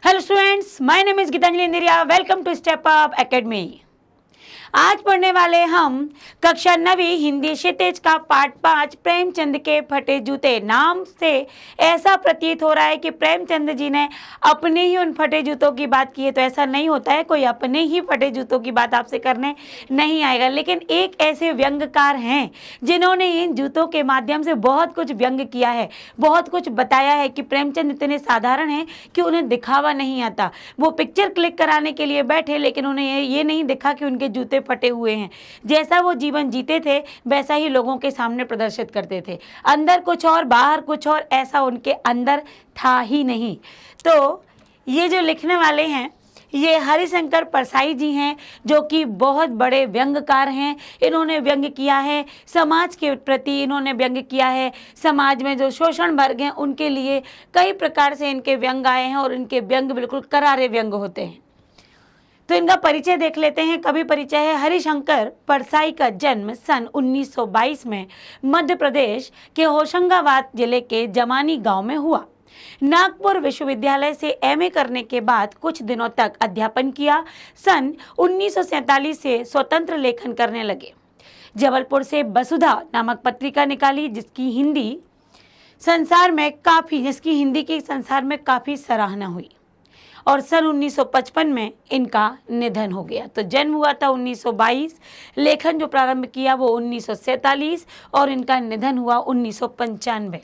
Hello students, my name is Gitanjali Indiria. Welcome to step up academy. आज पढ़ने वाले हम कक्षा 9वीं हिंदी क्षितिज का पाठ 5 प्रेमचंद के फटे जूते। नाम से ऐसा प्रतीत हो रहा है कि प्रेमचंद जी ने अपने ही उन फटे जूतों की बात की है, तो ऐसा नहीं होता है। कोई अपने ही फटे जूतों की बात आपसे करने नहीं आएगा, लेकिन एक ऐसे व्यंग्यकार हैं जिन्होंने इन जूतों के माध्यम से बहुत कुछ व्यंग किया है, बहुत कुछ बताया है कि प्रेमचंद इतने साधारण हैं कि उन्हें दिखावा नहीं आता। वो पिक्चर क्लिक कराने के लिए बैठे, लेकिन उन्हें ये नहीं दिखा कि उनके जूते फटे हुए हैं। जैसा वो जीवन जीते थे वैसा ही लोगों के सामने प्रदर्शित करते थे। अंदर कुछ और बाहर कुछ और, ऐसा उनके अंदर था ही नहीं। तो ये जो लिखने वाले हैं ये हरिशंकर परसाई जी हैं, जो कि बहुत बड़े व्यंग्यकार हैं। इन्होंने व्यंग किया है समाज के प्रति, इन्होंने व्यंग किया है समाज में जो शोषण वर्ग हैं उनके लिए। कई प्रकार से इनके व्यंग आए हैं और इनके व्यंग बिल्कुल करारे व्यंग होते हैं। तो इनका परिचय देख लेते हैं। कवि परिचय है। हरिशंकर परसाई का जन्म सन 1922 में मध्य प्रदेश के होशंगाबाद जिले के जमानी गांव में हुआ। नागपुर विश्वविद्यालय से एमए करने के बाद कुछ दिनों तक अध्यापन किया। सन 1947 से स्वतंत्र लेखन करने लगे। जबलपुर से वसुधा नामक पत्रिका निकाली, जिसकी हिंदी की संसार में काफ़ी सराहना हुई। और सन 1955 में इनका निधन हो गया। तो जन्म हुआ था 1922, लेखन जो प्रारंभ किया वो 1947 और इनका निधन हुआ 1995।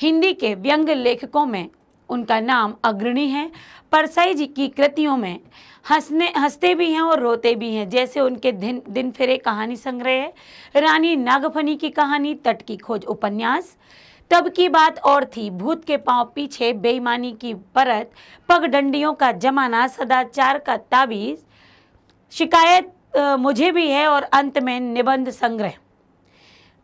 हिंदी के व्यंग्य लेखकों में उनका नाम अग्रणी है। परसाई जी की कृतियों में हंसते भी हैं और रोते भी हैं। जैसे उनके दिन फिरे कहानी संग्रह है, रानी नागफनी की कहानी, तट की खोज उपन्यास, तब की बात और थी, भूत के पांव पीछे, बेईमानी की परत, पगडंडियों का जमाना, सदाचार का ताबीज, शिकायत मुझे भी है और अंत में निबंध संग्रह,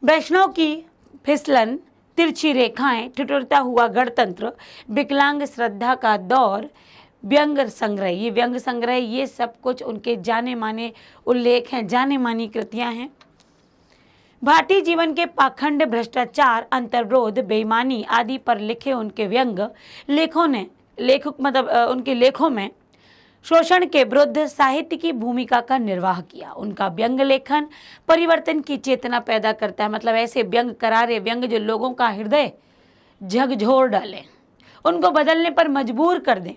वैष्णव की फिसलन, तिरछी रेखाएं, ठिठुरता हुआ गणतंत्र, विकलांग श्रद्धा का दौर, व्यंग संग्रह। ये व्यंग संग्रह, ये सब कुछ उनके जाने माने उल्लेख हैं, जाने मानी कृतियां हैं। भारतीय जीवन के पाखंड, भ्रष्टाचार, अंतर्विरोध, बेईमानी आदि पर लिखे उनके व्यंग उनके लेखों में शोषण के विरुद्ध साहित्य की भूमिका का निर्वाह किया। उनका व्यंग लेखन परिवर्तन की चेतना पैदा करता है। मतलब ऐसे व्यंग, करारे व्यंग जो लोगों का हृदय झकझोर डालें, उनको बदलने पर मजबूर कर दें,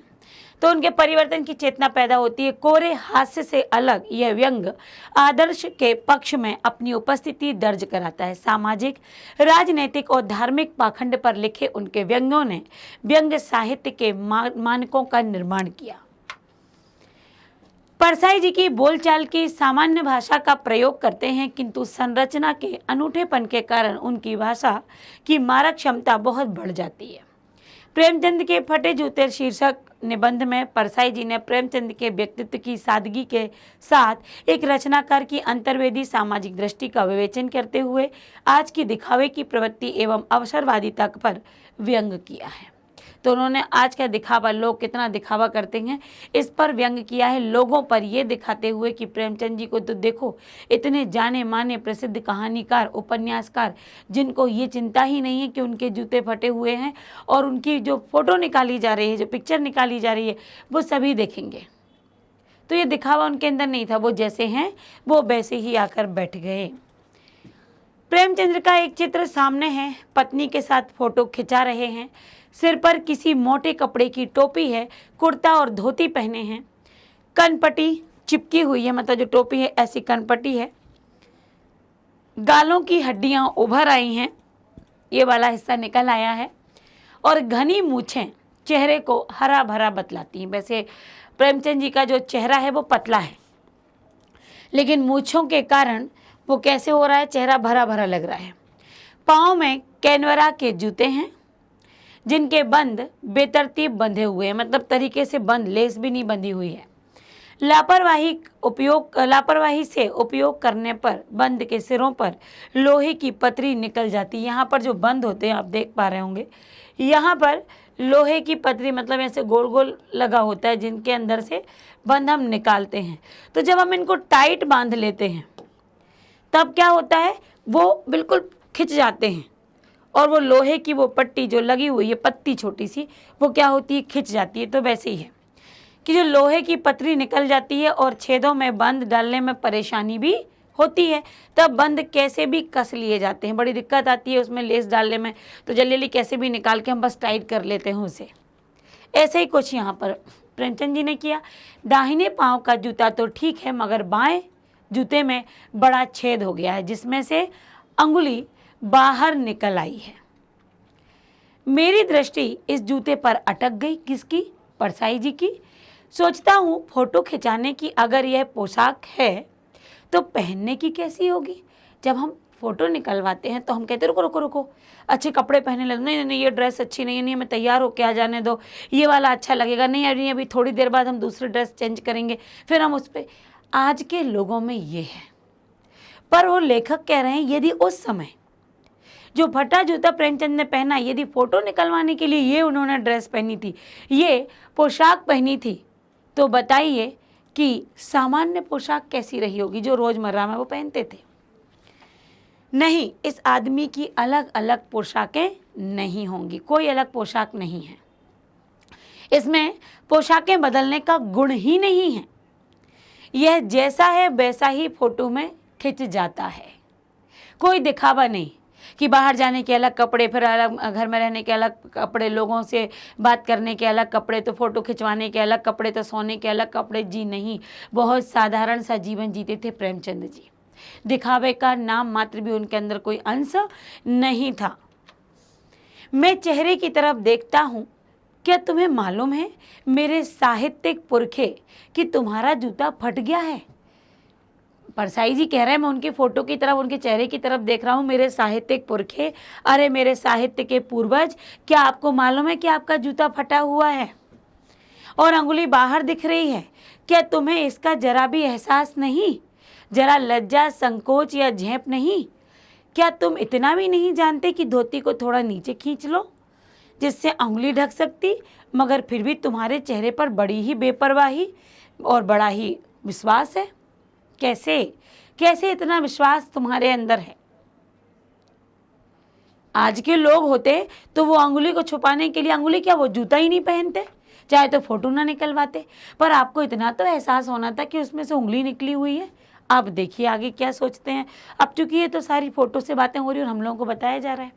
तो उनके परिवर्तन की चेतना पैदा होती है। कोरे हास्य से अलग यह व्यंग आदर्श के पक्ष में अपनी उपस्थिति दर्ज कराता है। सामाजिक, राजनैतिक और धार्मिक पाखंड पर लिखे उनके व्यंग्यों ने व्यंग्य साहित्य के मानकों का निर्माण किया। परसाई जी की बोलचाल की सामान्य भाषा का प्रयोग करते हैं, किंतु संरचना के अनूठेपन के कारण उनकी भाषा की मारक क्षमता बहुत बढ़ जाती है। प्रेमचंद के फटे जूते शीर्षक निबंध में परसाई जी ने प्रेमचंद के व्यक्तित्व की सादगी के साथ एक रचनाकार की अंतर्वेदी सामाजिक दृष्टि का विवेचन करते हुए आज की दिखावे की प्रवृत्ति एवं अवसरवादिता पर व्यंग किया है। तो उन्होंने आज का दिखावा, लोग कितना दिखावा करते हैं, इस पर व्यंग किया है। लोगों पर ये दिखाते हुए कि प्रेमचंद जी को तो देखो, इतने जाने माने प्रसिद्ध कहानीकार, उपन्यासकार, जिनको ये चिंता ही नहीं है कि उनके जूते फटे हुए हैं, और उनकी जो फोटो निकाली जा रही है, जो पिक्चर निकाली जा रही है, वो सभी देखेंगे। तो ये दिखावा उनके अंदर नहीं था, वो जैसे हैं वो वैसे ही आकर बैठ गए। प्रेमचंद्र का एक चित्र सामने है, पत्नी के साथ फोटो खिंचा रहे हैं। सिर पर किसी मोटे कपड़े की टोपी है, कुर्ता और धोती पहने हैं, कनपट्टी चिपकी हुई है, मतलब जो टोपी है ऐसी कनपट्टी है, गालों की हड्डियां उभर आई हैं, ये वाला हिस्सा निकल आया है, और घनी मूछें चेहरे को हरा भरा बतलाती हैं। वैसे प्रेमचंद जी का जो चेहरा है वो पतला है, लेकिन मूछों के कारण वो कैसे हो रहा है, चेहरा भरा भरा लग रहा है। पाँव में कैनवरा के जूते हैं, जिनके बंद बेतरतीब बंधे हुए हैं, मतलब तरीके से बंद, लेस भी नहीं बंधी हुई है। लापरवाही से उपयोग करने पर बंद के सिरों पर लोहे की पतरी निकल जाती है। यहाँ पर जो बंद होते हैं आप देख पा रहे होंगे, यहाँ पर लोहे की पतरी, मतलब ऐसे गोल गोल लगा होता है, जिनके अंदर से बंद हम निकालते हैं। तो जब हम इनको टाइट बांध लेते हैं तब क्या होता है, वो बिल्कुल खिंच जाते हैं और वो लोहे की वो पट्टी जो लगी हुई है, पत्ती छोटी सी, वो क्या होती है, खिंच जाती है। तो वैसे ही है कि जो लोहे की पतरी निकल जाती है और छेदों में बंद डालने में परेशानी भी होती है, तब बंद कैसे भी कस लिए जाते हैं, बड़ी दिक्कत आती है उसमें लेस डालने में, तो जल्दी जल्दी कैसे भी निकाल के हम बस टाइट कर लेते हैं उसे। ऐसे ही कुछ यहाँ पर प्रेमचंद जी ने किया। दाहिने पांव का जूता तो ठीक है, मगर बाएं जूते में बड़ा छेद हो गया है, जिसमें से अंगुली बाहर निकल आई है। मेरी दृष्टि इस जूते पर अटक गई। किसकी? परसाई जी की। सोचता हूँ फोटो खिंचाने की अगर यह पोशाक है तो पहनने की कैसी होगी। जब हम फोटो निकलवाते हैं तो हम कहते रुको रुको रुको, अच्छे कपड़े पहने लगे, नहीं नहीं ये ड्रेस अच्छी नहीं है, नहीं मैं तैयार होके आ जाने दो, ये वाला अच्छा लगेगा, नहीं अभी अभी थोड़ी देर बाद हम दूसरी ड्रेस चेंज करेंगे, फिर हम उस पर। आज के लोगों में ये है। पर वो लेखक कह रहे हैं यदि उस समय जो फटा जूता प्रेमचंद ने पहना, यदि फोटो निकलवाने के लिए ये उन्होंने ड्रेस पहनी थी, ये पोशाक पहनी थी, तो बताइए कि सामान्य पोशाक कैसी रही होगी जो रोजमर्रा में वो पहनते थे। नहीं, इस आदमी की अलग अलग पोशाकें नहीं होंगी, कोई अलग पोशाक नहीं है, इसमें पोशाकें बदलने का गुण ही नहीं है। यह जैसा है वैसा ही फोटो में खिंच जाता है। कोई दिखावा नहीं कि बाहर जाने के अलग कपड़े, फिर अलग घर में रहने के अलग कपड़े, लोगों से बात करने के अलग कपड़े, तो फोटो खिंचवाने के अलग कपड़े, तो सोने के अलग कपड़े। जी नहीं, बहुत साधारण सा जीवन जीते थे प्रेमचंद जी। दिखावे का नाम मात्र भी उनके अंदर कोई अंश नहीं था। मैं चेहरे की तरफ देखता हूँ। क्या तुम्हें मालूम है मेरे साहित्यिक पुरखे कि तुम्हारा जूता फट गया है। परसाई जी कह रहे हैं, मैं उनकी फोटो की तरफ, उनके चेहरे की तरफ देख रहा हूँ। मेरे साहित्यिक पुरखे, अरे मेरे साहित्य के पूर्वज, क्या आपको मालूम है कि आपका जूता फटा हुआ है और अंगुली बाहर दिख रही है। क्या तुम्हें इसका जरा भी एहसास नहीं, जरा लज्जा, संकोच या झेप नहीं। क्या तुम इतना भी नहीं जानते कि धोती को थोड़ा नीचे खींच लो जिससे अंगुली ढक सकती, मगर फिर भी तुम्हारे चेहरे पर बड़ी ही बेपरवाही और बड़ा ही विश्वास है। कैसे कैसे इतना विश्वास तुम्हारे अंदर है। आज के लोग होते तो वो अंगुली को छुपाने के लिए, अंगुली क्या, वो जूता ही नहीं पहनते, चाहे तो फोटो ना निकलवाते। पर आपको इतना तो एहसास होना था कि उसमें से उंगली निकली हुई है। अब देखिए आगे क्या सोचते हैं। अब चूंकि ये तो सारी फोटो से बातें हो रही और हम लोगों को बताया जा रहा है।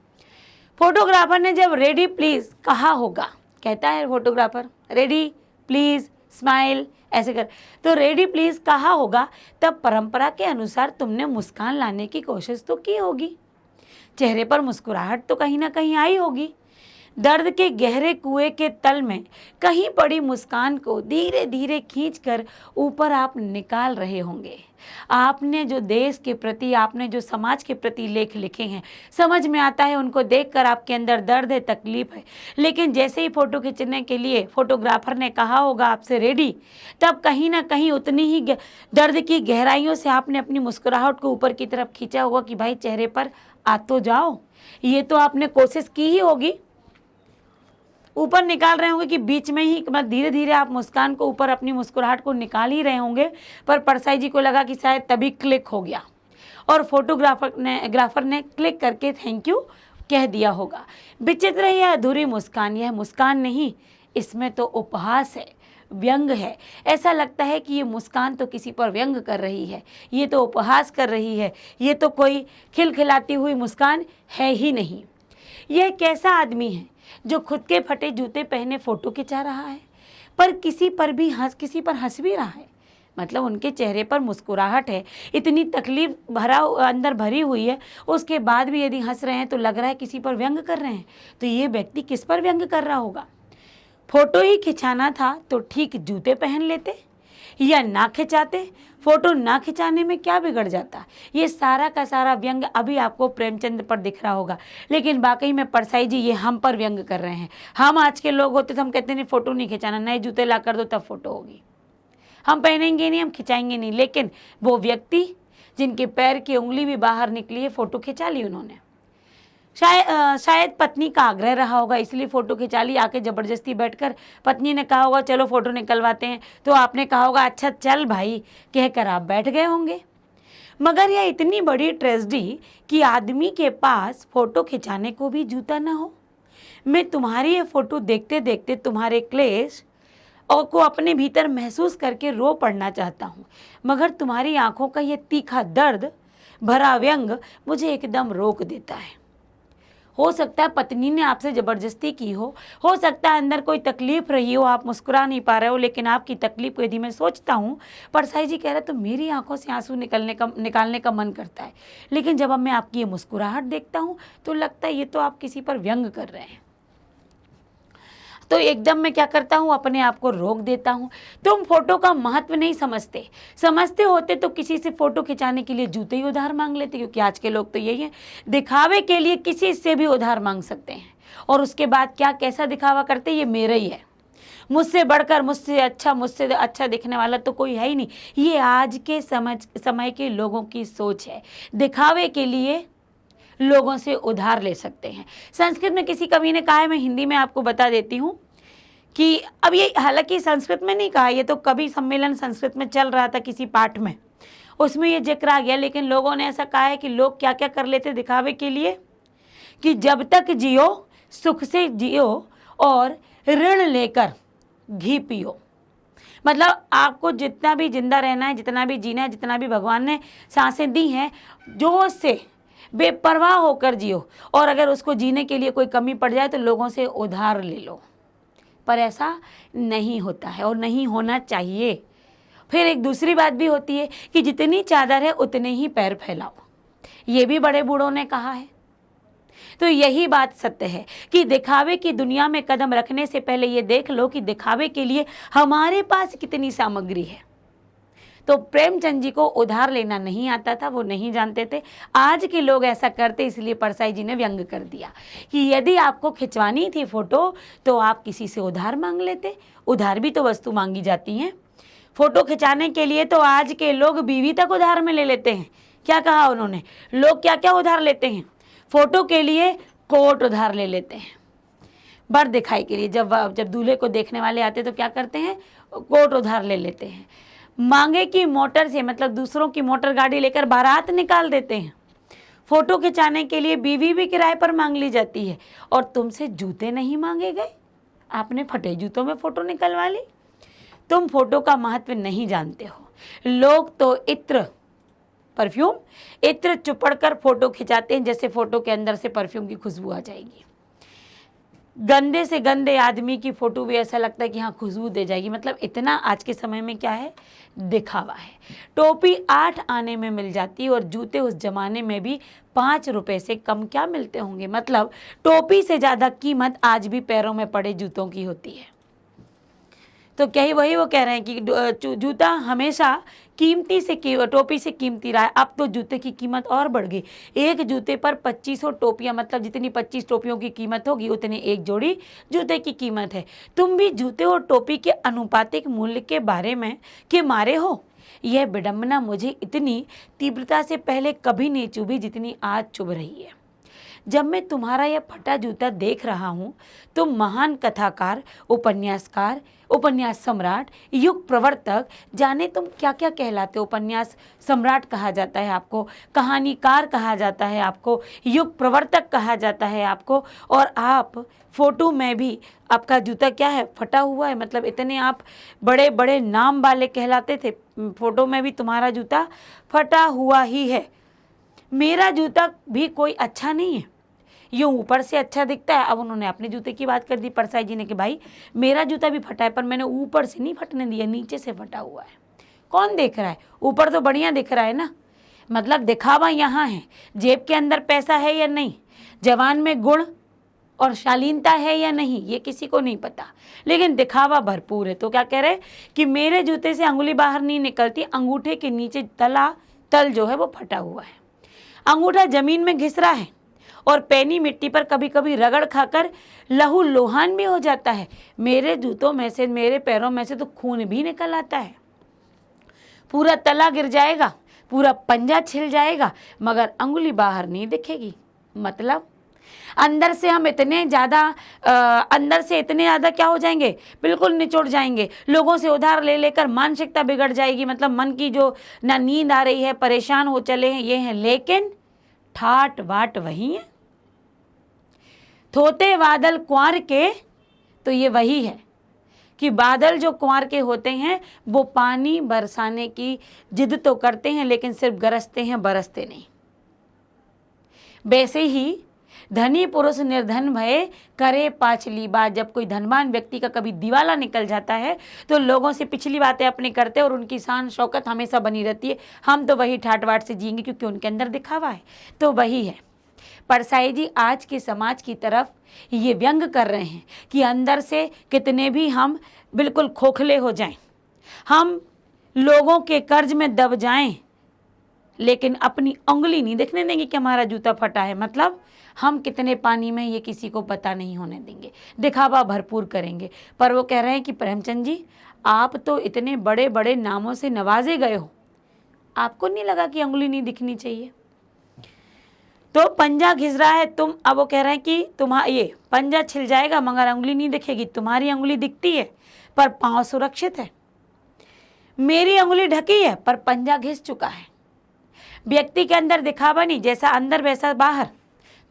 फोटोग्राफर ने जब रेडी प्लीज कहा होगा, कहता है फोटोग्राफर रेडी प्लीज स्माइल ऐसे कर, तो रेडी प्लीज कहा होगा, तब परंपरा के अनुसार तुमने मुस्कान लाने की कोशिश तो की होगी, चेहरे पर मुस्कुराहट तो कहीं ना कहीं आई होगी। दर्द के गहरे कुएं के तल में कहीं पड़ी मुस्कान को धीरे धीरे खींचकर ऊपर आप निकाल रहे होंगे। आपने जो देश के प्रति, आपने जो समाज के प्रति लेख लिखे हैं, समझ में आता है, उनको देखकर आपके अंदर दर्द है, तकलीफ है। लेकिन जैसे ही फोटो खींचने के लिए फोटोग्राफर ने कहा होगा आपसे रेडी, तब कहीं ना कहीं उतनी ही दर्द की गहराइयों से आपने अपनी मुस्कुराहट को ऊपर की तरफ खींचा होगा कि भाई चेहरे पर आ तो जाओ। ये तो आपने कोशिश की ही होगी, ऊपर निकाल रहे होंगे कि बीच में ही, मतलब धीरे धीरे आप मुस्कान को ऊपर, अपनी मुस्कुराहट को निकाल ही रहे होंगे। पर परसाई जी को लगा कि शायद तभी क्लिक हो गया और फोटोग्राफर ने क्लिक करके थैंक यू कह दिया होगा। विचित्र है यह अधूरी मुस्कान, यह मुस्कान नहीं, इसमें तो उपहास है, व्यंग है। ऐसा लगता है कि ये मुस्कान तो किसी पर व्यंग कर रही है, ये तो उपहास कर रही है, ये तो कोई खिलखिलाती हुई मुस्कान है ही नहीं। यह कैसा आदमी है जो खुद के फटे जूते पहने फोटो खिंचा रहा है, पर किसी पर हंस भी रहा है। मतलब उनके चेहरे पर मुस्कुराहट है, इतनी तकलीफ अंदर भरी हुई है, उसके बाद भी यदि हंस रहे हैं तो लग रहा है किसी पर व्यंग कर रहे हैं। तो ये व्यक्ति किस पर व्यंग कर रहा होगा। फोटो ही खिंचाना था तो ठीक जूते पहन लेते या ना खिंचाते, फोटो ना खिंचाने में क्या बिगड़ जाता। ये सारा का सारा व्यंग अभी आपको प्रेमचंद पर दिख रहा होगा, लेकिन वाकई में परसाई जी ये हम पर व्यंग कर रहे हैं। हम आज के लोग होते तो हम कहते नहीं फोटो नहीं खिंचाना, नए जूते ला कर दो तब फोटो होगी, हम पहनेंगे नहीं, हम खिंचाएंगे नहीं। लेकिन वो व्यक्ति जिनके पैर की उंगली भी बाहर निकली है, फोटो खिंचा ली उन्होंने। शायद पत्नी का आग्रह रहा होगा, इसलिए फ़ोटो खिंचा ली। आके ज़बरदस्ती बैठकर पत्नी ने कहा होगा चलो फ़ोटो निकलवाते हैं, तो आपने कहा होगा अच्छा चल भाई कहकर आप बैठ गए होंगे। मगर यह इतनी बड़ी ट्रेजेडी कि आदमी के पास फोटो खिंचाने को भी जूता ना हो। मैं तुम्हारी ये फोटो देखते देखते तुम्हारे क्लेश और को अपने भीतर महसूस करके रो पड़ना चाहता हूँ, मगर तुम्हारी आंखों का ये तीखा दर्द भरा व्यंग मुझे एकदम रोक देता है। हो सकता है पत्नी ने आपसे ज़बरदस्ती की हो सकता है अंदर कोई तकलीफ रही हो, आप मुस्कुरा नहीं पा रहे हो, लेकिन आपकी तकलीफ को यदि मैं सोचता हूँ, परसाई जी कह रहे तो मेरी आंखों से आंसू निकालने का मन करता है, लेकिन जब अब मैं आपकी ये मुस्कुराहट देखता हूँ तो लगता है ये तो आप किसी पर व्यंग कर रहे हैं। तो एकदम मैं क्या करता हूँ, अपने आप को रोक देता हूँ। तुम फोटो का महत्व नहीं समझते होते तो किसी से फोटो खिंचाने के लिए जूते ही उधार मांग लेते, क्योंकि आज के लोग तो यही है, दिखावे के लिए किसी से भी उधार मांग सकते हैं और उसके बाद क्या कैसा दिखावा करते, ये मेरा ही है, मुझसे बढ़कर मुझसे अच्छा दिखने वाला तो कोई है ही नहीं। ये आज के समय के लोगों की सोच है, दिखावे के लिए लोगों से उधार ले सकते हैं। संस्कृत में किसी कवि ने कहा है, मैं हिंदी में आपको बता देती हूँ कि अब ये हालांकि संस्कृत में नहीं कहा, ये तो कवि सम्मेलन संस्कृत में चल रहा था किसी पाठ में, उसमें ये जिक्र आ गया, लेकिन लोगों ने ऐसा कहा है कि लोग क्या क्या कर लेते दिखावे के लिए, कि जब तक जियो सुख से जियो और ऋण लेकर घी पियो। मतलब आपको जितना भी जिंदा रहना है, जितना भी जीना है, जितना भी भगवान ने सांसें दी हैं, जोश से बेपरवाह होकर जियो, और अगर उसको जीने के लिए कोई कमी पड़ जाए तो लोगों से उधार ले लो। पर ऐसा नहीं होता है और नहीं होना चाहिए। फिर एक दूसरी बात भी होती है कि जितनी चादर है उतने ही पैर फैलाओ, ये भी बड़े बूढ़ों ने कहा है। तो यही बात सत्य है कि दिखावे की दुनिया में कदम रखने से पहले ये देख लो कि दिखावे के लिए हमारे पास कितनी सामग्री है। तो प्रेमचंद जी को उधार लेना नहीं आता था, वो नहीं जानते थे। आज के लोग ऐसा करते, इसलिए परसाई जी ने व्यंग कर दिया कि यदि आपको खिंचवानी थी फोटो तो आप किसी से उधार मांग लेते। उधार भी तो वस्तु मांगी जाती हैं। फोटो खिंचाने के लिए तो आज के लोग बीवी तक उधार में ले लेते हैं। क्या कहा उन्होंने, लोग क्या क्या उधार लेते हैं, फोटो के लिए कोट उधार ले लेते हैं, बर दिखाई के लिए। जब दूल्हे को देखने वाले आते तो क्या करते हैं, कोट उधार ले लेते हैं। मांगे की मोटर से, मतलब दूसरों की मोटर गाड़ी लेकर बारात निकाल देते हैं। फोटो खिंचाने के लिए बीवी भी किराए पर मांग ली जाती है, और तुमसे जूते नहीं मांगे गए, आपने फटे जूतों में फोटो निकलवा ली। तुम फोटो का महत्व नहीं जानते हो। लोग तो इत्र चुपड़कर फोटो खिंचाते हैं, जैसे फोटो के अंदर से परफ्यूम की खुशबू आ जाएगी। गंदे से गंदे आदमी की फोटो भी ऐसा लगता है कि हाँ खुशबू दे जाएगी। मतलब इतना आज के समय में क्या है, दिखावा है। टोपी 8 आने में मिल जाती है और जूते उस जमाने में भी 5 रुपए से कम क्या मिलते होंगे। मतलब टोपी से ज़्यादा कीमत आज भी पैरों में पड़े जूतों की होती है। तो क्या ही वही वो कह रहे हैं कि जूता हमेशा टोपी से कीमती रहा है। अब तो जूते की कीमत और बढ़ गई। एक जूते पर 2500 टोपियाँ, मतलब जितनी 25 टोपियों की कीमत होगी उतनी एक जोड़ी जूते की कीमत है। तुम भी जूते और टोपी के अनुपातिक मूल्य के बारे में के मारे हो। यह विडंबना मुझे इतनी तीव्रता से पहले कभी नहीं चुभी जितनी आज चुभ रही है। जब मैं तुम्हारा यह फटा जूता देख रहा हूँ, तुम महान कथाकार, उपन्यासकार, उपन्यास सम्राट, युग प्रवर्तक, जाने तुम क्या क्या कहलाते हो। उपन्यास सम्राट कहा जाता है आपको, कहानीकार कहा जाता है आपको, युग प्रवर्तक कहा जाता है आपको, और आप फोटो में भी आपका जूता क्या है, फटा हुआ है। मतलब इतने आप बड़े बड़े नाम वाले कहलाते थे, फोटो में भी तुम्हारा जूता फटा हुआ ही है। मेरा जूता भी कोई अच्छा नहीं है, यूँ ऊपर से अच्छा दिखता है। अब उन्होंने अपने जूते की बात कर दी परसाई जी ने कि भाई मेरा जूता भी फटा है, पर मैंने ऊपर से नहीं फटने दिया, नीचे से फटा हुआ है। कौन देख रहा है, ऊपर तो बढ़िया दिख रहा है ना। मतलब दिखावा यहाँ है, जेब के अंदर पैसा है या नहीं, जवान में गुण और शालीनता है या नहीं, ये किसी को नहीं पता, लेकिन दिखावा भरपूर है। तो क्या कह रहे कि मेरे जूते से अंगुली बाहर नहीं निकलती, अंगूठे के नीचे तल जो है वो फटा हुआ है, अंगूठा जमीन में घिस रहा है और पैनी मिट्टी पर कभी कभी रगड़ खाकर लहू लोहान भी हो जाता है। मेरे जूतों में से, मेरे पैरों में से तो खून भी निकल आता है। पूरा तला गिर जाएगा, पूरा पंजा छिल जाएगा, मगर अंगुली बाहर नहीं दिखेगी। मतलब अंदर से हम इतने ज़्यादा अंदर से इतने ज़्यादा क्या हो जाएंगे, बिल्कुल निचोड़ जाएंगे। लोगों से उधार ले लेकर मानसिकता बिगड़ जाएगी, मतलब मन की जो ना नींद आ रही है, परेशान हो चले हैं, ये हैं। लेकिन ठाट बाट वही है, थोते बादल कुंवर के, तो ये वही है कि बादल जो कुंवर के होते हैं वो पानी बरसाने की जिद तो करते हैं, लेकिन सिर्फ गरजते हैं, बरसते नहीं। वैसे ही धनी पुरुष निर्धन भय करे पाछली बात। जब कोई धनवान व्यक्ति का कभी दिवाला निकल जाता है तो लोगों से पिछली बातें अपनी करते हैं और उनकी शान शौकत हमेशा बनी रहती है, हम तो वही ठाट बाट से जिएंगे क्योंकि उनके अंदर दिखावा है। तो वही है, परसाई जी आज के समाज की तरफ ये व्यंग कर रहे हैं कि अंदर से कितने भी हम बिल्कुल खोखले हो जाएं, हम लोगों के कर्ज में दब जाएं, लेकिन अपनी उंगली नहीं दिखने देंगे कि हमारा जूता फटा है। मतलब हम कितने पानी में ये किसी को पता नहीं होने देंगे, दिखावा भरपूर करेंगे। पर वो कह रहे हैं कि प्रेमचंद जी, आप तो इतने बड़े बड़े नामों से नवाजे गए हो, आपको नहीं लगा कि उंगली नहीं दिखनी चाहिए? तो पंजा घिस रहा है तुम, अब वो कह रहे हैं कि तुम्हारा ये पंजा छिल जाएगा मगर उंगली नहीं दिखेगी। तुम्हारी उंगली दिखती है पर पांव सुरक्षित है, मेरी उंगली ढकी है पर पंजा घिस चुका है। व्यक्ति के अंदर दिखावा नहीं, जैसा अंदर वैसा बाहर।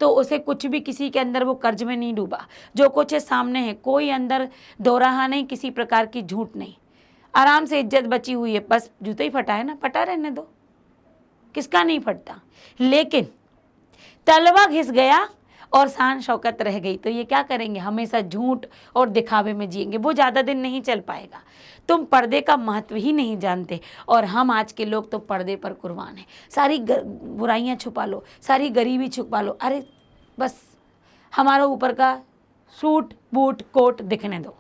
तो उसे कुछ भी, किसी के अंदर वो कर्ज में नहीं डूबा, जो कुछ है सामने है, कोई अंदर दोराहा नहीं, किसी प्रकार की झूठ नहीं, आराम से इज्जत बची हुई है। बस जूता ही फटा है ना, फटा रहने दो, किसका नहीं फटता। लेकिन तलवा घिस गया और शान शौकत रह गई, तो ये क्या करेंगे, हमेशा झूठ और दिखावे में जिएंगे। वो ज़्यादा दिन नहीं चल पाएगा। तुम पर्दे का महत्व ही नहीं जानते, और हम आज के लोग तो पर्दे पर कुर्बान हैं। सारी बुराइयां छुपा लो, सारी गरीबी छुपा लो, अरे बस हमारा ऊपर का सूट बूट कोट दिखने दो।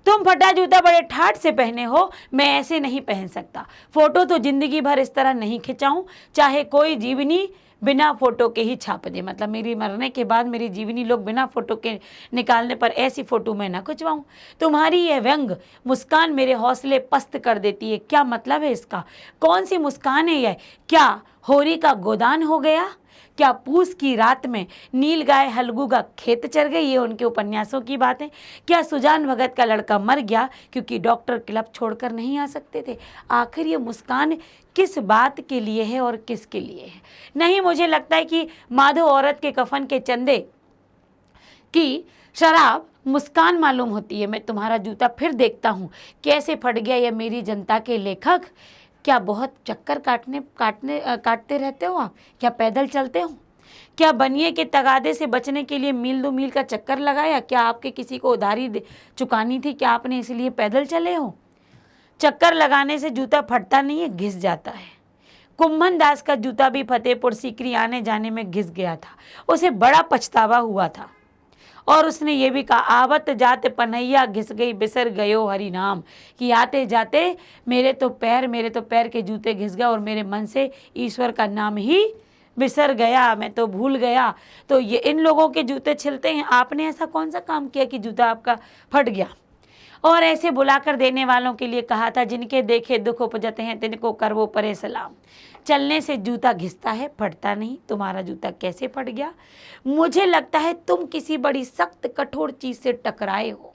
तुम फटा जूता बड़े ठाठ से पहने हो, मैं ऐसे नहीं पहन सकता। फोटो तो जिंदगी भर इस तरह नहीं खिंचाऊं, चाहे कोई जीवनी बिना फोटो के ही छाप दे। मतलब मेरी मरने के बाद मेरी जीवनी लोग बिना फोटो के निकालने पर ऐसी फोटो मैं ना खिंचवाऊं। तुम्हारी यह व्यंग मुस्कान मेरे हौसले पस्त कर देती है। क्या मतलब है इसका? कौन सी मुस्कान है यह? क्या होरी का गोदान हो गया? क्या पूस की रात में नील गाय हलगू का खेत चर गई? ये उनके उपन्यासों की बातें। क्या सुजान भगत का लड़का मर गया क्योंकि डॉक्टर क्लब छोड़कर नहीं आ सकते थे? आखिर ये मुस्कान किस बात के लिए है और किसके लिए है? नहीं, मुझे लगता है कि माधो औरत के कफन के चंदे की शराब मुस्कान मालूम होती है। मैं तुम्हारा जूता फिर देखता हूँ कैसे फट गया ये मेरी जनता के लेखक। क्या बहुत चक्कर काटते रहते हो आप? क्या पैदल चलते हो? क्या बनिए के तगादे से बचने के लिए मील दो मील का चक्कर लगाया? क्या आपके किसी को उधारी चुकानी थी? क्या आपने इसलिए पैदल चले हो? चक्कर लगाने से जूता फटता नहीं है, घिस जाता है। कुम्भन दास का जूता भी फतेहपुर सीकरी आने जाने में घिस गया था, उसे बड़ा पछतावा हुआ था। और उसने ये भी कहा, आवत जाते पनैया घिस गई बिसर गयो हरि नाम, कि आते जाते मेरे तो पैर के जूते घिस गए और मेरे मन से ईश्वर का नाम ही बिसर गया, मैं तो भूल गया। तो ये इन लोगों के जूते छिलते हैं। आपने ऐसा कौन सा काम किया कि जूता आपका फट गया? और ऐसे बुलाकर देने वालों के लिए कहा था, जिनके देखे दुख उपजते हैं तिनको करवो परे सलाम। चलने से जूता घिसता है, फटता नहीं। तुम्हारा जूता कैसे फट गया? मुझे लगता है तुम किसी बड़ी सख्त कठोर चीज से टकराए हो।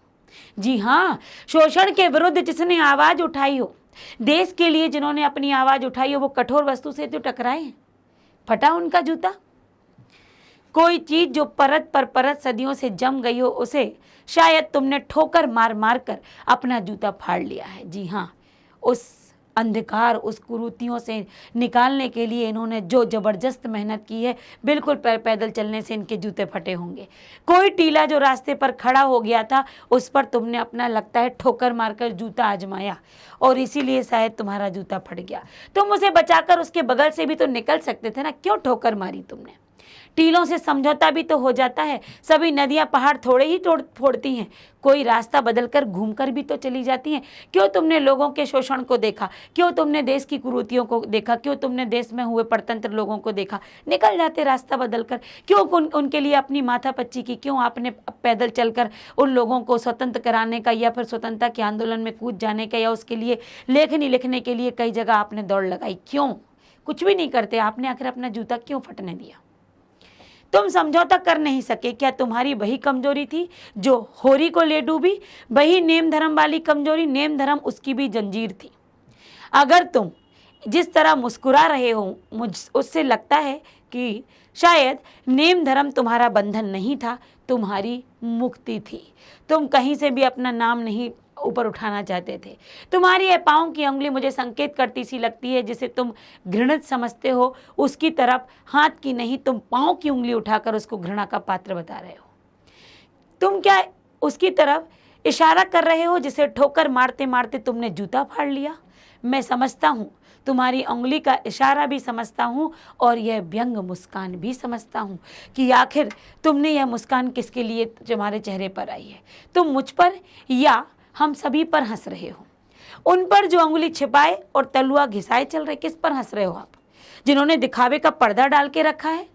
जी हाँ, शोषण के विरुद्ध जिसने आवाज उठाई हो, देश के लिए जिन्होंने अपनी आवाज उठाई हो, वो कठोर वस्तु से तो टकराए हैं, फटा उनका जूता। कोई चीज जो परत पर परत सदियों से जम गई हो, उसे शायद तुमने ठोकर मार मार कर अपना जूता फाड़ लिया है। जी हाँ, उस अंधकार, उस कुरीतियों से निकालने के लिए इन्होंने जो जबरदस्त मेहनत की है, बिल्कुल पैदल चलने से इनके जूते फटे होंगे। कोई टीला जो रास्ते पर खड़ा हो गया था, उस पर तुमने अपना लगता है ठोकर मारकर जूता आजमाया, और इसीलिए शायद तुम्हारा जूता फट गया। तुम उसे बचाकर उसके बगल से भी तो निकल सकते थे ना, क्यों ठोकर मारी तुमने? टीलों से समझौता भी तो हो जाता है। सभी नदियां पहाड़ थोड़े ही फोड़ती हैं, कोई रास्ता बदलकर घूमकर भी तो चली जाती हैं। क्यों तुमने लोगों के शोषण को देखा? क्यों तुमने देश की कुरीतियों को देखा? क्यों तुमने देश में हुए परतंत्र लोगों को देखा? निकल जाते रास्ता बदलकर। क्यों उनके लिए अपनी माथापच्ची की? क्यों आपने पैदल चलकर उन लोगों को स्वतंत्र कराने का, या फिर स्वतंत्रता के आंदोलन में कूद जाने का, या उसके लिए लेखनी लिखने के लिए कई जगह आपने दौड़ लगाई? क्यों कुछ भी नहीं करते? आपने आखिर अपना जूता क्यों फटने दिया? तुम समझौता कर नहीं सके। क्या तुम्हारी वही कमजोरी थी जो होरी को ले डूबी? वही नेम धर्म वाली कमजोरी, नेम धर्म उसकी भी जंजीर थी। अगर तुम जिस तरह मुस्कुरा रहे हो, मुझ उससे लगता है कि शायद नेम धर्म तुम्हारा बंधन नहीं था, तुम्हारी मुक्ति थी। तुम कहीं से भी अपना नाम नहीं ऊपर उठाना चाहते थे। तुम्हारी ये पाँव की उंगली मुझे संकेत करती सी लगती है, जिसे तुम घृणित समझते हो, उसकी तरफ हाथ की नहीं, तुम पाँव की उंगली उठाकर उसको घृणा का पात्र बता रहे हो। तुम क्या उसकी तरफ इशारा कर रहे हो जिसे ठोकर मारते मारते तुमने जूता फाड़ लिया? मैं समझता हूँ, तुम्हारी उंगली का इशारा भी समझता हूँ और यह व्यंग मुस्कान भी समझता हूँ कि आखिर तुमने यह मुस्कान किसके लिए तुम्हारे चेहरे पर आई है। तुम मुझ पर या हम सभी पर हंस रहे हो? उन पर जो उंगली छिपाए और तलुआ घिसाए चल रहे, किस पर हंस रहे हो आप? जिन्होंने दिखावे का पर्दा डाल के रखा है,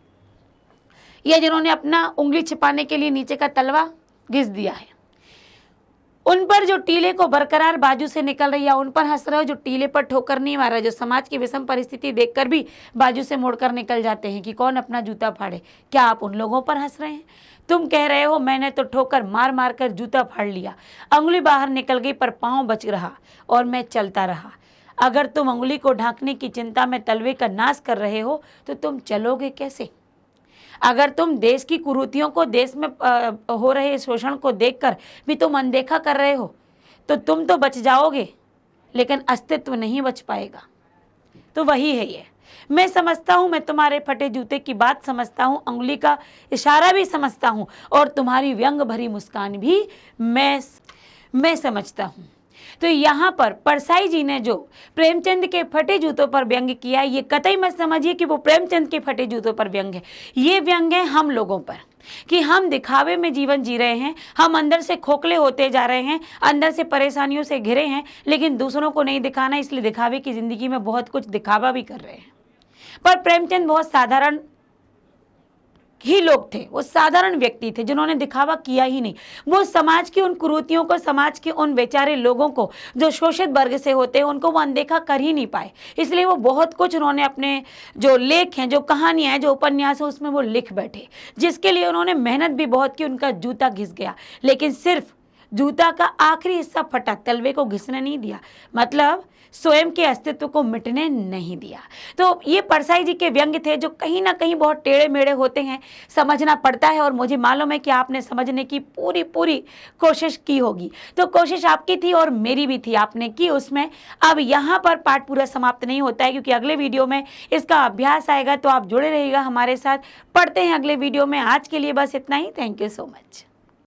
या जिन्होंने अपना उंगली छिपाने के लिए नीचे का तलवा घिस दिया है? उन पर जो टीले को बरकरार बाजू से निकल रही है, उन पर हंस रहे हो जो टीले पर ठोकर नहीं मार रहे, जो समाज की विषम परिस्थिति देखकर भी बाजू से मोड़कर निकल जाते हैं कि कौन अपना जूता फाड़े? क्या आप उन लोगों पर हंस रहे हैं? तुम कह रहे हो मैंने तो ठोकर मार मार कर जूता फाड़ लिया, उंगली बाहर निकल गई पर पाँव बच रहा और मैं चलता रहा। अगर तुम उंगली को ढांकने की चिंता में तलवे का नाश कर रहे हो तो तुम चलोगे कैसे? अगर तुम देश की कुरीतियों को, देश में हो रहे शोषण को देखकर भी तुम अनदेखा कर रहे हो तो तुम तो बच जाओगे, लेकिन अस्तित्व नहीं बच पाएगा। तो वही है ये। मैं समझता हूँ, मैं तुम्हारे फटे जूते की बात समझता हूँ, उंगली का इशारा भी समझता हूँ और तुम्हारी व्यंग भरी मुस्कान भी मैं समझता हूँ। तो यहाँ पर परसाई जी ने जो प्रेमचंद के फटे जूतों पर व्यंग किया, ये कतई मत समझिए कि वो प्रेमचंद के फटे जूतों पर व्यंग है। ये व्यंग है हम लोगों पर कि हम दिखावे में जीवन जी रहे हैं, हम अंदर से खोखले होते जा रहे हैं, अंदर से परेशानियों से घिरे हैं, लेकिन दूसरों को नहीं दिखाना, इसलिए दिखावे की जिंदगी में बहुत कुछ दिखावा भी कर रहे हैं। पर प्रेमचंद बहुत साधारण ही लोग थे, वो साधारण व्यक्ति थे जिन्होंने दिखावा किया ही नहीं। वो समाज की उन कुरीतियों को, समाज के उन बेचारे लोगों को जो शोषित वर्ग से होते हैं, उनको वो अनदेखा कर ही नहीं पाए। इसलिए वो बहुत कुछ उन्होंने अपने जो लेख हैं, जो कहानियां हैं, जो उपन्यास है, उसमें वो लिख बैठे, जिसके लिए उन्होंने मेहनत भी बहुत की। उनका जूता घिस गया, लेकिन सिर्फ जूता का आखिरी हिस्सा फटा, तलवे को घिसने नहीं दिया, मतलब स्वयं के अस्तित्व को मिटने नहीं दिया। तो ये परसाई जी के व्यंग थे जो कहीं ना कहीं बहुत टेढ़े मेढ़े होते हैं, समझना पड़ता है। और मुझे मालूम है कि आपने समझने की पूरी कोशिश की होगी। तो कोशिश आपकी थी और मेरी भी थी, आपने की उसमें। अब यहाँ पर पाठ पूरा समाप्त नहीं होता है, क्योंकि अगले वीडियो में इसका अभ्यास आएगा, तो आप जुड़े रहिएगा हमारे साथ। पढ़ते हैं अगले वीडियो में। आज के लिए बस इतना ही। Thank you so much.